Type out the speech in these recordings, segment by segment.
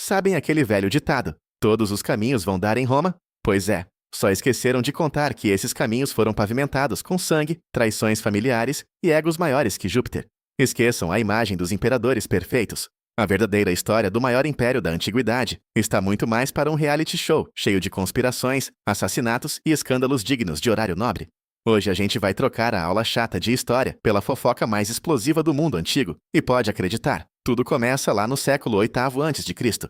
Sabem aquele velho ditado: todos os caminhos vão dar em Roma? Pois é, só esqueceram de contar que esses caminhos foram pavimentados com sangue, traições familiares e egos maiores que Júpiter. Esqueçam a imagem dos imperadores perfeitos. A verdadeira história do maior império da antiguidade está muito mais para um reality show cheio de conspirações, assassinatos e escândalos dignos de horário nobre. Hoje a gente vai trocar a aula chata de história pela fofoca mais explosiva do mundo antigo. E pode acreditar, tudo começa lá no século VIII a.C.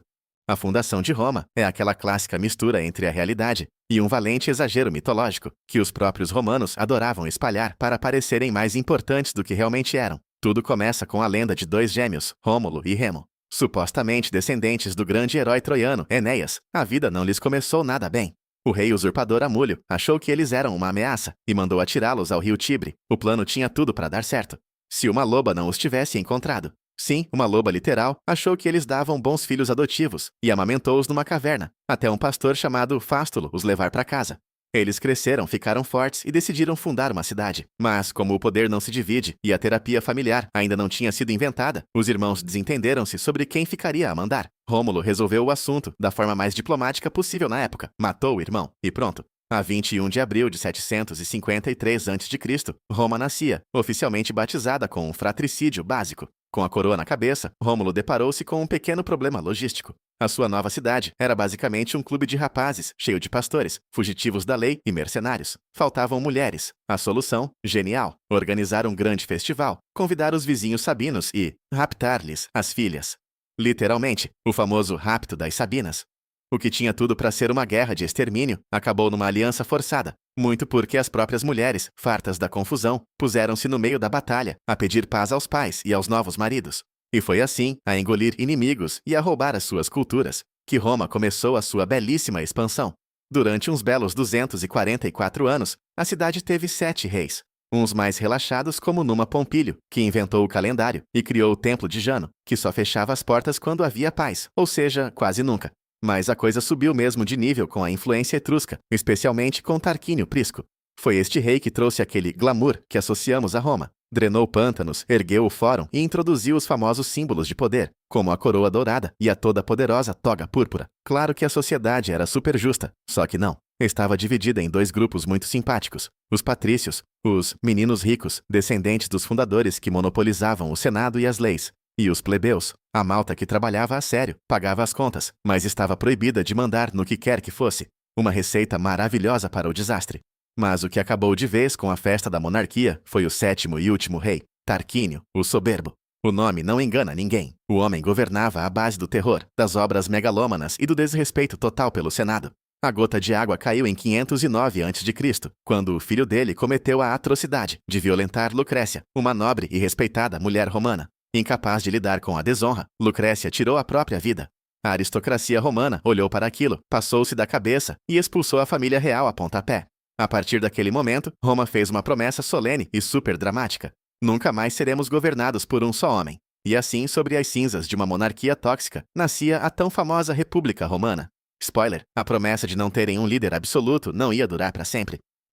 A fundação de Roma é aquela clássica mistura entre a realidade e um valente exagero mitológico que os próprios romanos adoravam espalhar para parecerem mais importantes do que realmente eram. Tudo começa com a lenda de dois gêmeos, Rômulo e Remo. Supostamente descendentes do grande herói troiano, Enéas, a vida não lhes começou nada bem. O rei usurpador Amúlio achou que eles eram uma ameaça e mandou atirá-los ao rio Tibre. O plano tinha tudo para dar certo, se uma loba não os tivesse encontrado. Sim, uma loba literal achou que eles davam bons filhos adotivos e amamentou-os numa caverna, até um pastor chamado Fástulo os levar para casa. Eles cresceram, ficaram fortes e decidiram fundar uma cidade. Mas, como o poder não se divide e a terapia familiar ainda não tinha sido inventada, os irmãos desentenderam-se sobre quem ficaria a mandar. Rômulo resolveu o assunto da forma mais diplomática possível na época. Matou o irmão e pronto. A 21 de abril de 753 a.C., Roma nascia, oficialmente batizada com um fratricídio básico. Com a coroa na cabeça, Rômulo deparou-se com um pequeno problema logístico. A sua nova cidade era basicamente um clube de rapazes, cheio de pastores, fugitivos da lei e mercenários. Faltavam mulheres. A solução? Genial. Organizar um grande festival, convidar os vizinhos sabinos e raptar-lhes as filhas. Literalmente, o famoso rapto das Sabinas. O que tinha tudo para ser uma guerra de extermínio acabou numa aliança forçada, muito porque as próprias mulheres, fartas da confusão, puseram-se no meio da batalha, a pedir paz aos pais e aos novos maridos. E foi assim, a engolir inimigos e a roubar as suas culturas, que Roma começou a sua belíssima expansão. Durante uns belos 244 anos, a cidade teve 7 reis. Uns mais relaxados como Numa Pompílio, que inventou o calendário e criou o Templo de Jano, que só fechava as portas quando havia paz, ou seja, quase nunca. Mas a coisa subiu mesmo de nível com a influência etrusca, especialmente com Tarquínio Prisco. Foi este rei que trouxe aquele glamour que associamos a Roma. Drenou pântanos, ergueu o fórum e introduziu os famosos símbolos de poder, como a coroa dourada e a toda-poderosa toga púrpura. Claro que a sociedade era super justa, só que não. Estava dividida em 2 grupos muito simpáticos. Os patrícios, os meninos ricos, descendentes dos fundadores que monopolizavam o Senado e as leis. E os plebeus, a malta que trabalhava a sério, pagava as contas, mas estava proibida de mandar no que quer que fosse. Uma receita maravilhosa para o desastre. Mas o que acabou de vez com a festa da monarquia foi o 7º e último rei, Tarquínio, o Soberbo. O nome não engana ninguém. O homem governava à base do terror, das obras megalômanas e do desrespeito total pelo Senado. A gota de água caiu em 509 a.C., quando o filho dele cometeu a atrocidade de violentar Lucrécia, uma nobre e respeitada mulher romana. Incapaz de lidar com a desonra, Lucrécia tirou a própria vida. A aristocracia romana olhou para aquilo, passou-se da cabeça e expulsou a família real a pontapé. A partir daquele momento, Roma fez uma promessa solene e super dramática. Nunca mais seremos governados por um só homem. E assim, sobre as cinzas de uma monarquia tóxica, nascia a tão famosa República Romana. Spoiler, a promessa de não terem um líder absoluto não ia durar para sempre.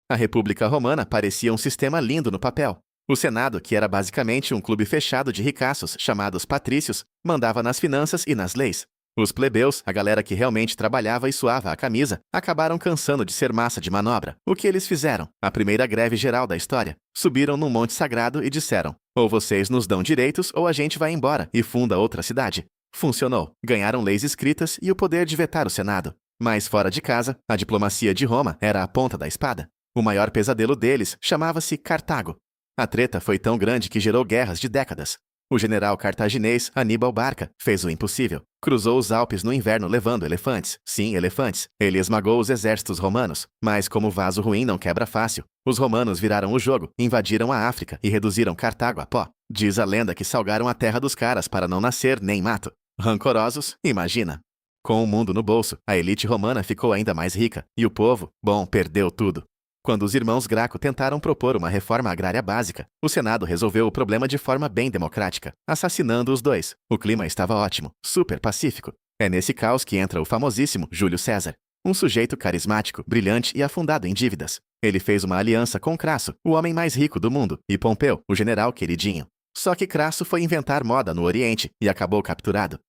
A República Romana parecia um sistema lindo no papel. O Senado, que era basicamente um clube fechado de ricaços chamados patrícios, mandava nas finanças e nas leis. Os plebeus, a galera que realmente trabalhava e suava a camisa, acabaram cansando de ser massa de manobra. O que eles fizeram? A primeira greve geral da história. Subiram num monte sagrado e disseram: ou vocês nos dão direitos ou a gente vai embora e funda outra cidade. Funcionou. Ganharam leis escritas e o poder de vetar o Senado. Mas fora de casa, a diplomacia de Roma era a ponta da espada. O maior pesadelo deles chamava-se Cartago. A treta foi tão grande que gerou guerras de décadas. O general cartaginês Aníbal Barca fez o impossível. Cruzou os Alpes no inverno levando elefantes. Sim, elefantes. Ele esmagou os exércitos romanos. Mas como vaso ruim não quebra fácil, os romanos viraram o jogo, invadiram a África e reduziram Cartago a pó. Diz a lenda que salgaram a terra dos caras para não nascer nem mato. Rancorosos, imagina. Com o mundo no bolso, a elite romana ficou ainda mais rica. E o povo, bom, perdeu tudo. Quando os irmãos Graco tentaram propor uma reforma agrária básica, o Senado resolveu o problema de forma bem democrática, assassinando os dois. O clima estava ótimo, super pacífico. É nesse caos que entra o famosíssimo Júlio César, um sujeito carismático, brilhante e afundado em dívidas. Ele fez uma aliança com Crasso, o homem mais rico do mundo, e Pompeu, o general queridinho. Só que Crasso foi inventar moda no Oriente e acabou capturado.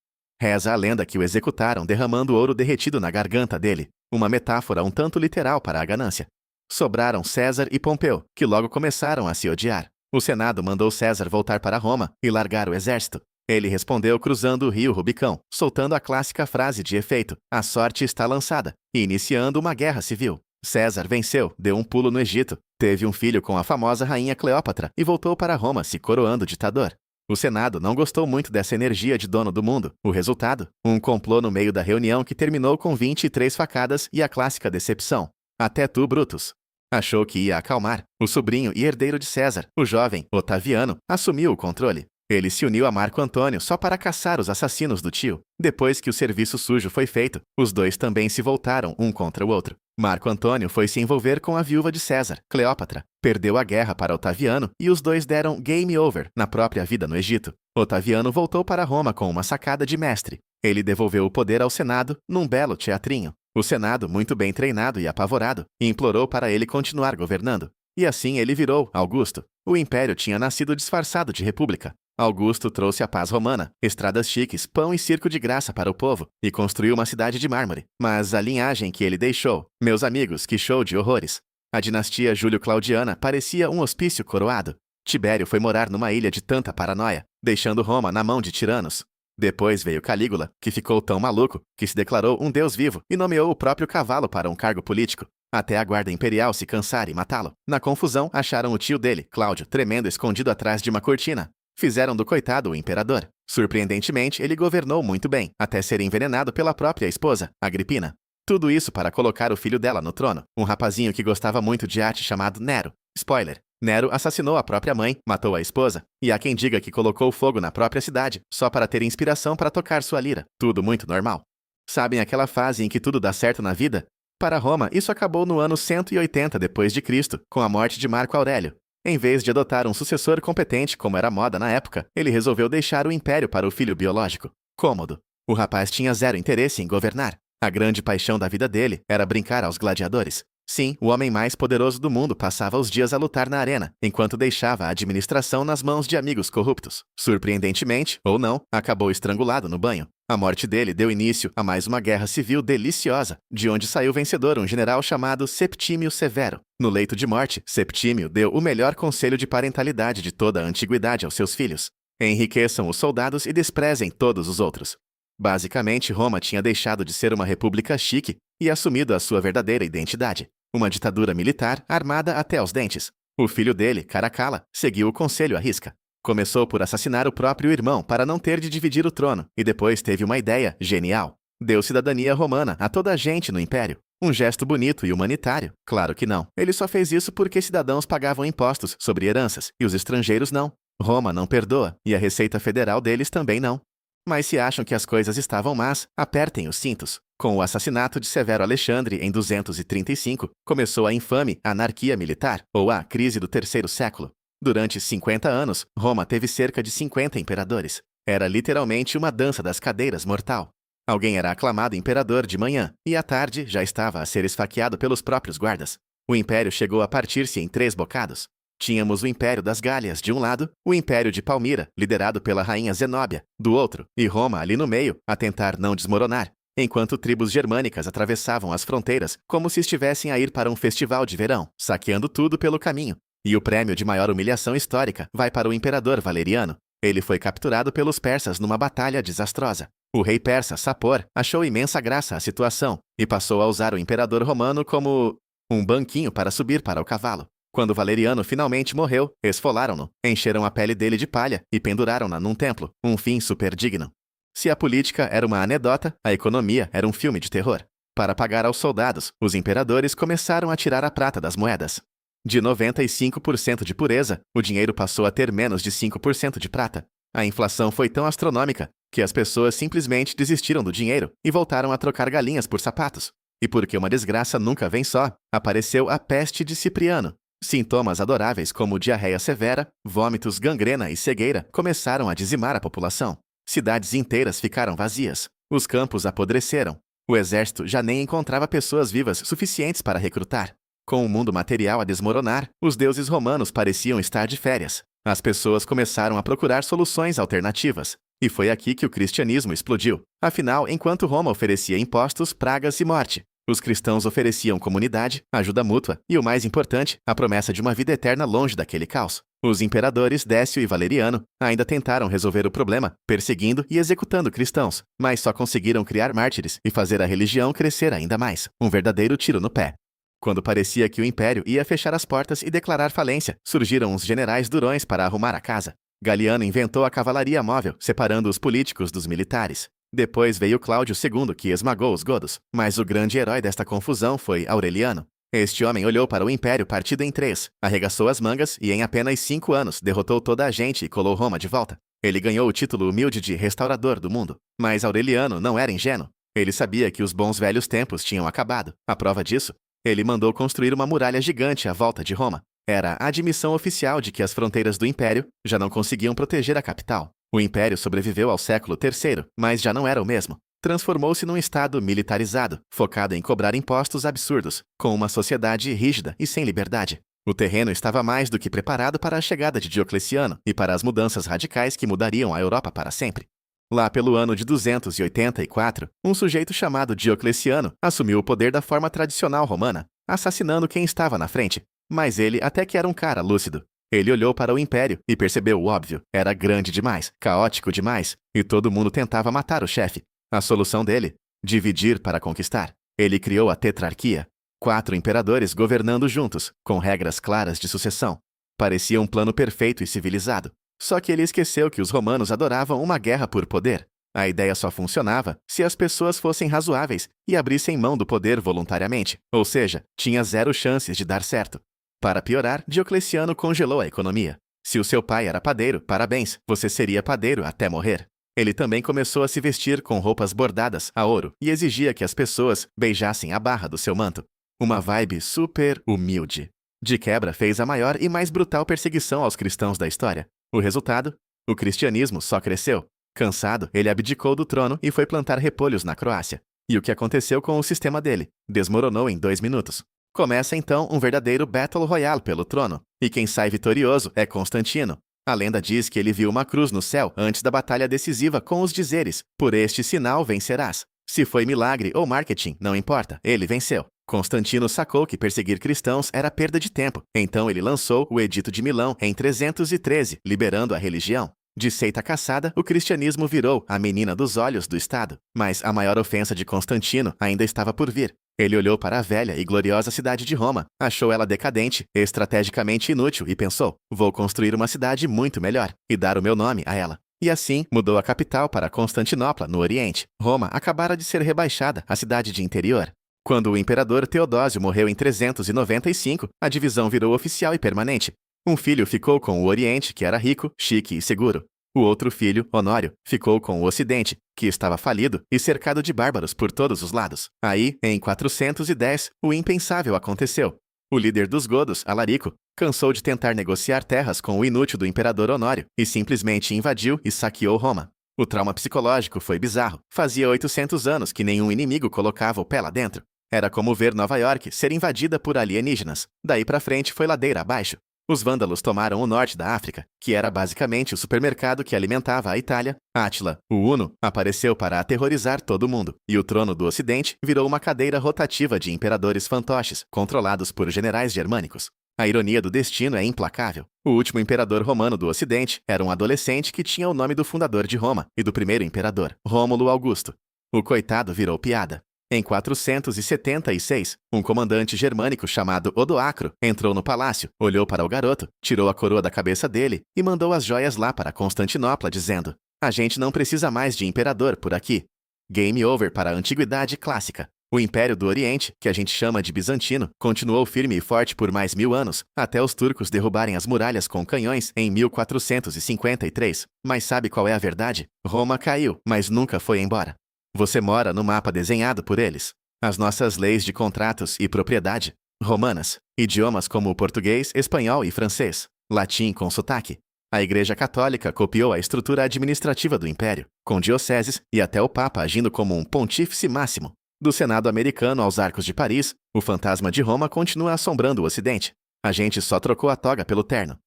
Reza a lenda que o executaram derramando ouro derretido na garganta dele, uma metáfora um tanto literal para a ganância. Sobraram César e Pompeu, que logo começaram a se odiar. O Senado mandou César voltar para Roma e largar o exército. Ele respondeu cruzando o rio Rubicão, soltando a clássica frase de efeito: "A sorte está lançada", e iniciando uma guerra civil. César venceu, deu um pulo no Egito, teve um filho com a famosa rainha Cleópatra e voltou para Roma se coroando ditador. O Senado não gostou muito dessa energia de dono do mundo. O resultado? Um complô no meio da reunião que terminou com 23 facadas e a clássica decepção. Até tu, Brutus. Achou que ia acalmar. O sobrinho e herdeiro de César, o jovem Otaviano, assumiu o controle. Ele se uniu a Marco Antônio só para caçar os assassinos do tio. Depois que o serviço sujo foi feito, os dois também se voltaram um contra o outro. Marco Antônio foi se envolver com a viúva de César, Cleópatra. Perdeu a guerra para Otaviano e os dois deram game over na própria vida no Egito. Otaviano voltou para Roma com uma sacada de mestre. Ele devolveu o poder ao Senado num belo teatrinho. O Senado, muito bem treinado e apavorado, implorou para ele continuar governando. E assim ele virou Augusto. O império tinha nascido disfarçado de república. Augusto trouxe a paz romana, estradas chiques, pão e circo de graça para o povo, e construiu uma cidade de mármore. Mas a linhagem que ele deixou, meus amigos, que show de horrores! A dinastia Júlio-Claudiana parecia um hospício coroado. Tibério foi morar numa ilha de tanta paranoia, deixando Roma na mão de tiranos. Depois veio Calígula, que ficou tão maluco que se declarou um deus vivo e nomeou o próprio cavalo para um cargo político, até a guarda imperial se cansar e matá-lo. Na confusão, acharam o tio dele, Cláudio, tremendo escondido atrás de uma cortina. Fizeram do coitado o imperador. Surpreendentemente, ele governou muito bem, até ser envenenado pela própria esposa, Agripina. Tudo isso para colocar o filho dela no trono, um rapazinho que gostava muito de arte chamado Nero. Spoiler: Nero assassinou a própria mãe, matou a esposa, e há quem diga que colocou fogo na própria cidade, só para ter inspiração para tocar sua lira. Tudo muito normal. Sabem aquela fase em que tudo dá certo na vida? Para Roma, isso acabou no ano 180 d.C., com a morte de Marco Aurélio. Em vez de adotar um sucessor competente, como era moda na época, ele resolveu deixar o império para o filho biológico, Cômodo. O rapaz tinha zero interesse em governar. A grande paixão da vida dele era brincar aos gladiadores. Sim, o homem mais poderoso do mundo passava os dias a lutar na arena, enquanto deixava a administração nas mãos de amigos corruptos. Surpreendentemente, ou não, acabou estrangulado no banho. A morte dele deu início a mais uma guerra civil deliciosa, de onde saiu vencedor um general chamado Septímio Severo. No leito de morte, Septímio deu o melhor conselho de parentalidade de toda a antiguidade aos seus filhos: enriqueçam os soldados e desprezem todos os outros. Basicamente, Roma tinha deixado de ser uma república chique e assumido a sua verdadeira identidade: uma ditadura militar armada até aos dentes. O filho dele, Caracalla, seguiu o conselho à risca. Começou por assassinar o próprio irmão para não ter de dividir o trono, e depois teve uma ideia genial. Deu cidadania romana a toda a gente no império. Um gesto bonito e humanitário? Claro que não. Ele só fez isso porque cidadãos pagavam impostos sobre heranças, e os estrangeiros não. Roma não perdoa, e a Receita Federal deles também não. Mas se acham que as coisas estavam más, apertem os cintos. Com o assassinato de Severo Alexandre em 235, começou a infame anarquia militar, ou a crise do terceiro século. Durante 50 anos, Roma teve cerca de 50 imperadores. Era literalmente uma dança das cadeiras mortal. Alguém era aclamado imperador de manhã, e à tarde já estava a ser esfaqueado pelos próprios guardas. O império chegou a partir-se em 3 bocados. Tínhamos o Império das Gálias de um lado, o Império de Palmira, liderado pela rainha Zenóbia, do outro, e Roma ali no meio, a tentar não desmoronar, enquanto tribos germânicas atravessavam as fronteiras como se estivessem a ir para um festival de verão, saqueando tudo pelo caminho. E o prêmio de maior humilhação histórica vai para o imperador Valeriano. Ele foi capturado pelos persas numa batalha desastrosa. O rei persa Sapor achou imensa graça à situação e passou a usar o imperador romano como um banquinho para subir para o cavalo. Quando Valeriano finalmente morreu, esfolaram-no, encheram a pele dele de palha e penduraram-na num templo, um fim super digno. Se a política era uma anedota, a economia era um filme de terror. Para pagar aos soldados, os imperadores começaram a tirar a prata das moedas. De 95% de pureza, o dinheiro passou a ter menos de 5% de prata. A inflação foi tão astronômica que as pessoas simplesmente desistiram do dinheiro e voltaram a trocar galinhas por sapatos. E porque uma desgraça nunca vem só, apareceu a peste de Cipriano. Sintomas adoráveis como diarreia severa, vômitos, gangrena e cegueira começaram a dizimar a população. Cidades inteiras ficaram vazias. Os campos apodreceram. O exército já nem encontrava pessoas vivas suficientes para recrutar. Com o mundo material a desmoronar, os deuses romanos pareciam estar de férias. As pessoas começaram a procurar soluções alternativas. E foi aqui que o cristianismo explodiu. Afinal, enquanto Roma oferecia impostos, pragas e morte, os cristãos ofereciam comunidade, ajuda mútua e, o mais importante, a promessa de uma vida eterna longe daquele caos. Os imperadores Décio e Valeriano ainda tentaram resolver o problema, perseguindo e executando cristãos, mas só conseguiram criar mártires e fazer a religião crescer ainda mais. Um verdadeiro tiro no pé. Quando parecia que o império ia fechar as portas e declarar falência, surgiram uns generais durões para arrumar a casa. Galiano inventou a cavalaria móvel, separando os políticos dos militares. Depois veio Cláudio II, que esmagou os godos, mas o grande herói desta confusão foi Aureliano. Este homem olhou para o império partido em 3, arregaçou as mangas e em apenas 5 anos derrotou toda a gente e colou Roma de volta. Ele ganhou o título humilde de restaurador do mundo. Mas Aureliano não era ingênuo. Ele sabia que os bons velhos tempos tinham acabado. A prova disso, ele mandou construir uma muralha gigante à volta de Roma. Era a admissão oficial de que as fronteiras do império já não conseguiam proteger a capital. O império sobreviveu ao século III, mas já não era o mesmo. Transformou-se num estado militarizado, focado em cobrar impostos absurdos, com uma sociedade rígida e sem liberdade. O terreno estava mais do que preparado para a chegada de Diocleciano e para as mudanças radicais que mudariam a Europa para sempre. Lá pelo ano de 284, um sujeito chamado Diocleciano assumiu o poder da forma tradicional romana, assassinando quem estava na frente. Mas ele até que era um cara lúcido. Ele olhou para o império e percebeu o óbvio. Era grande demais, caótico demais, e todo mundo tentava matar o chefe. A solução dele? Dividir para conquistar. Ele criou a tetrarquia. 4 imperadores governando juntos, com regras claras de sucessão. Parecia um plano perfeito e civilizado. Só que ele esqueceu que os romanos adoravam uma guerra por poder. A ideia só funcionava se as pessoas fossem razoáveis e abrissem mão do poder voluntariamente, ou seja, tinha 0 chances de dar certo. Para piorar, Diocleciano congelou a economia. Se o seu pai era padeiro, parabéns, você seria padeiro até morrer. Ele também começou a se vestir com roupas bordadas a ouro e exigia que as pessoas beijassem a barra do seu manto. Uma vibe super humilde. De quebra, fez a maior e mais brutal perseguição aos cristãos da história. O resultado? O cristianismo só cresceu. Cansado, ele abdicou do trono e foi plantar repolhos na Croácia. E o que aconteceu com o sistema dele? Desmoronou em 2 minutos. Começa então um verdadeiro Battle Royale pelo trono. E quem sai vitorioso é Constantino. A lenda diz que ele viu uma cruz no céu antes da batalha decisiva com os dizeres: por este sinal vencerás. Se foi milagre ou marketing, não importa, ele venceu. Constantino sacou que perseguir cristãos era perda de tempo, então ele lançou o Edito de Milão em 313, liberando a religião. De seita caçada, o cristianismo virou a menina dos olhos do Estado. Mas a maior ofensa de Constantino ainda estava por vir. Ele olhou para a velha e gloriosa cidade de Roma, achou ela decadente, estrategicamente inútil e pensou: vou construir uma cidade muito melhor e dar o meu nome a ela. E assim, mudou a capital para Constantinopla, no Oriente. Roma acabara de ser rebaixada à cidade de interior. Quando o imperador Teodósio morreu em 395, a divisão virou oficial e permanente. Um filho ficou com o Oriente, que era rico, chique e seguro. O outro filho, Honório, ficou com o Ocidente, que estava falido e cercado de bárbaros por todos os lados. Aí, em 410, o impensável aconteceu. O líder dos godos, Alarico, cansou de tentar negociar terras com o inútil do imperador Honório e simplesmente invadiu e saqueou Roma. O trauma psicológico foi bizarro. Fazia 800 anos que nenhum inimigo colocava o pé lá dentro. Era como ver Nova York ser invadida por alienígenas. Daí pra frente foi ladeira abaixo. Os vândalos tomaram o norte da África, que era basicamente o supermercado que alimentava a Itália. Átila, o Huno, apareceu para aterrorizar todo mundo, e o trono do Ocidente virou uma cadeira rotativa de imperadores fantoches, controlados por generais germânicos. A ironia do destino é implacável. O último imperador romano do Ocidente era um adolescente que tinha o nome do fundador de Roma e do primeiro imperador, Rômulo Augusto. O coitado virou piada. Em 476, um comandante germânico chamado Odoacro entrou no palácio, olhou para o garoto, tirou a coroa da cabeça dele e mandou as joias lá para Constantinopla, dizendo: a gente não precisa mais de imperador por aqui. Game over para a antiguidade clássica. O Império do Oriente, que a gente chama de bizantino, continuou firme e forte por mais 1000 anos, até os turcos derrubarem as muralhas com canhões em 1453. Mas sabe qual é a verdade? Roma caiu, mas nunca foi embora. Você mora no mapa desenhado por eles. As nossas leis de contratos e propriedade, romanas, idiomas como o português, espanhol e francês, latim com sotaque. A Igreja Católica copiou a estrutura administrativa do Império, com dioceses e até o Papa agindo como um pontífice máximo. Do Senado americano aos Arcos de Paris, o fantasma de Roma continua assombrando o Ocidente. A gente só trocou a toga pelo terno.